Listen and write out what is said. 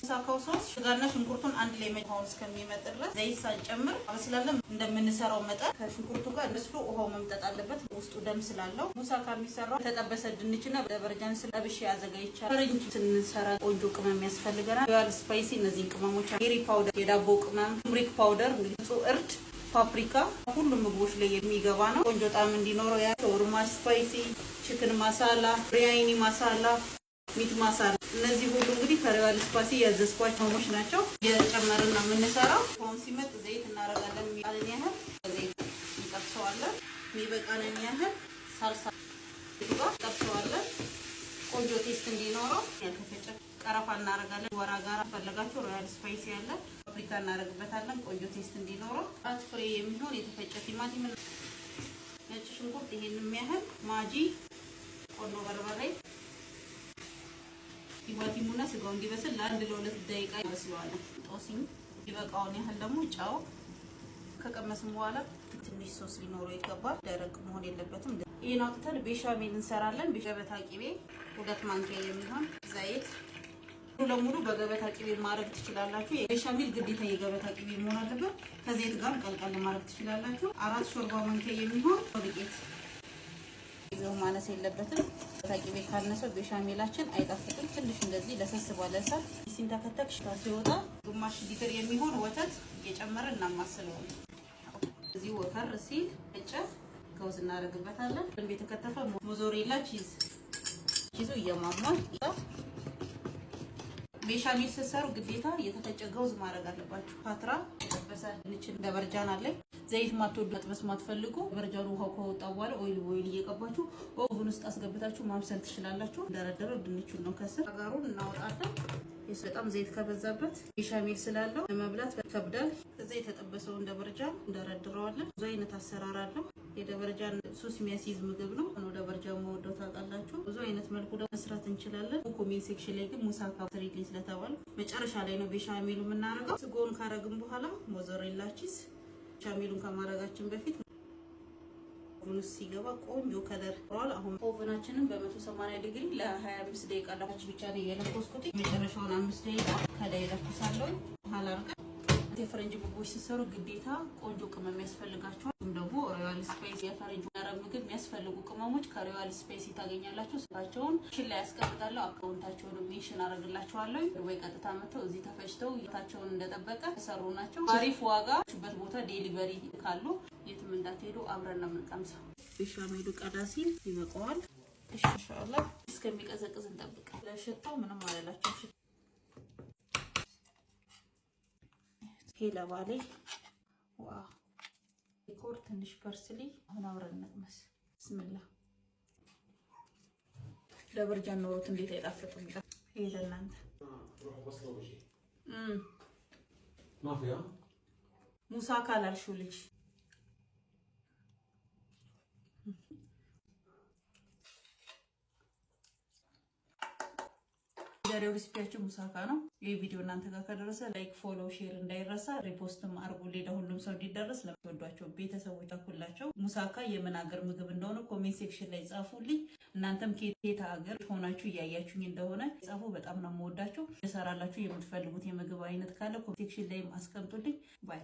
ሳካው ሶስ ሽጋና ሽንኩርቱን አንድ ላይ መታውን እስከሚመጥ ድረስ ዘይት ሳንጨምር አበስላለን። እንደምንሰራው መጠን ከሽንኩርቱ ጋር በስሎ ውሃው መምጠጥ አለበት። ውስጡ ደም ስላለው ሙሳካ የሚሰራው ተጠበሰ ድንችና በደረጃን ስለብሽ ያዘጋጅቻለሁ። ፈረንጅ ስንሰራ ቆንጆ ቅመም ያስፈልገናል። ሮያል ስፓይሲ እነዚህን ቅመሞች ኬሪ ፓውደር፣ የዳቦ ቅመም፣ ቱርመሪክ ፓውደር፣ ንጹህ እርድ፣ ፓፕሪካ ሁሉም ምግቦች ላይ የሚገባ ነው። ቆንጆ ጣዕም እንዲኖረው ሾርማ ስፓይሲ፣ ቺክን ማሳላ፣ ብሪያኒ ማሳላ፣ ሚት ማሳላ እነዚህ ሁሉ እንግዲህ ከሮያል ስፓይሲ ያዘዝኳቸው ቅመሞች ናቸው። የጨመርን ነው የምንሰራው። አሁን ሲመጥ ዘይት እናደርጋለን። የሚበቃንን ያህል ዘይት እንጠብሰዋለን። የሚበቃንን ያህል ሳልሳ እንጠብሰዋለን። ቆንጆ ቴስት እንዲኖረው ያልተፈጨ ቀረፋ እናደርጋለን። ወራ ጋር ፈለጋችሁ ሮያል ስፓይሲ ያለ ፓፕሪካ እናደርግበታለን። ቆንጆ ቴስት እንዲኖረው አራት ፍሬ የሚሆን የተፈጨ ቲማቲም፣ ነጭ ሽንኩርት ይሄንን የሚያህል ማጂ፣ ቆንጆ በርበሬ ቲማቲሙና ስጋው እንዲበስል ለአንድ ለሁለት ደቂቃ ይበስለዋለን። ጦሲኝ ይበቃውን ያህል ደግሞ ጨው ከቀመስን በኋላ ትንሽ ሶስ ሊኖረው ይገባል። ደረቅ መሆን የለበትም። ይሄን አውጥተን ቤሻሜል እንሰራለን። በገበታ ቂቤ 2 ማንኪያ የሚሆን ዘይት ለሙሉ በገበታ ቂቤ ማድረግ ትችላላችሁ። የቤሻሜል ግዴታ የገበታ ቂቤ መሆን አለበት። ከዘይት ጋር ቀልቀል ማድረግ ትችላላችሁ። 4 ሾርባ ማንኪያ የሚሆን ዱቄት ይዘው ማነስ የለበትም። ታቂቤ ካነሰው ቤሻሜላችን አይጣፍጥም። ትንሽ እንደዚህ ለሰስ ባለ እሳት ሲንተከተክ ሽታ ሲወጣ ግማሽ ሊትር የሚሆን ወተት እየጨመረን እናማስለዋለን። እዚህ ወፈር ሲል እጨ ገውዝ እናደርግበታለን። እንደ የተከተፈ ሞዞሬላ ቺዙ እየማሟል ቤሻሜል ስትሰሩ ግዴታ የተፈጨ ገውዝ ማድረግ አለባችሁ። ፓትራ ተበሰ ድንችን ደበርጃን አለ። ዘይት ማትወዱ መጥበስ ማትፈልጉ በርጃሩ ውሃው ከወጣ በኋላ ኦይል እየቀባችሁ ኦቭን ውስጥ አስገብታችሁ ማብሰል ትችላላችሁ። ደረደረው ድንቹን ነው ከስር አጋሩን እናወጣለን። በጣም ዘይት ከበዛበት ቤሻሜል ስላለው ለመብላት ከብዳል። ከዛ የተጠበሰው ደበርጃን እንደረድረዋለን። ብዙ አይነት አሰራር አለው። የደበርጃን ሱስ የሚያስይዝ ምግብ ነው። ደበርጃን መወደው ታውቃላችሁ። ብዙ አይነት መልኩ መስራት እንችላለን። ኮሜንት ሴክሽን ላይ ግን ሙሳካ ትሪሊ ስለተባለ መጨረሻ ላይ ነው ቤሻሜሉ የምናደርገው። ስጎን ካረግን በኋላ ሞዞሬላ ቺዝ ቤሻሜሉን ከማድረጋችን በፊት ኦቨን ውስጥ ሲገባ ቆንጆ ከለር ሆኗል። አሁን ኦቨናችንን በ180 ዲግሪ ለ25 ደቂቃ ላች ብቻ ነው የለኮስኩት። የመጨረሻውን 5 ደቂቃ ከላይ ለኩሳለሁ። አላርጋ የፈረንጅ ምግቦች ሲሰሩ ግዴታ ቆንጆ ቅመም ያስፈልጋቸዋል። ደግሞ ሮያል ስፓይሲ የፈረንጅ አረብ ምግብ የሚያስፈልጉ ቅመሞች ከሮያል ስፓይሲ ታገኛላችሁ። ስራቸውን ሽላ ያስቀምጣለሁ። አካውንታቸውን ሜንሽን አደርግላችኋለሁ። ወይ ቀጥታ መተው እዚህ ተፈጭተው ይታቸውን እንደጠበቀ ተሰሩ ናቸው። አሪፍ ዋጋ በት ቦታ ዴሊቨሪ ካሉ የትም እንዳትሄዱ። አብረን ነው የምንቀምሰው። ቤሻሜሉ ቀዳ ሲል ይበቃዋል። ኢንሻአላህ እስከሚቀዘቅዝ እንጠብቃለን። ለሽታው ምንም አላላችሁ። ሄላ ባሌ ዋው ዲኮር ትንሽ ፐርስሊ አሁን አብረን እንቅመስ። ብስሚላህ ደበርጃን ኖሮት እንዴት አይጣፍጥም? ይሄ ለእናንተ ማፊያ ሙሳካ ላልሽው ልጅ ዛሬው ሪሲፒያችን ሙሳካ ነው። ይሄ ቪዲዮ እናንተ ጋር ከደረሰ ላይክ፣ ፎሎ፣ ሼር እንዳይረሳ። ሪፖስትም አድርጉልኝ ለሁሉም ሰው እንዲደርስ። ለምትወዷቸው ቤተሰቦች አኩላቸው። ሙሳካ የምን ሀገር ምግብ እንደሆነ ኮሜንት ሴክሽን ላይ ጻፉልኝ። እናንተም ከየት ሀገር ሆናችሁ እያያችሁኝ እንደሆነ ጻፉ። በጣም ነው የምወዳችሁ። እሰራላችሁ የምትፈልጉት የምግብ አይነት ካለ ኮሜንት ሴክሽን ላይ አስቀምጡልኝ። ባይ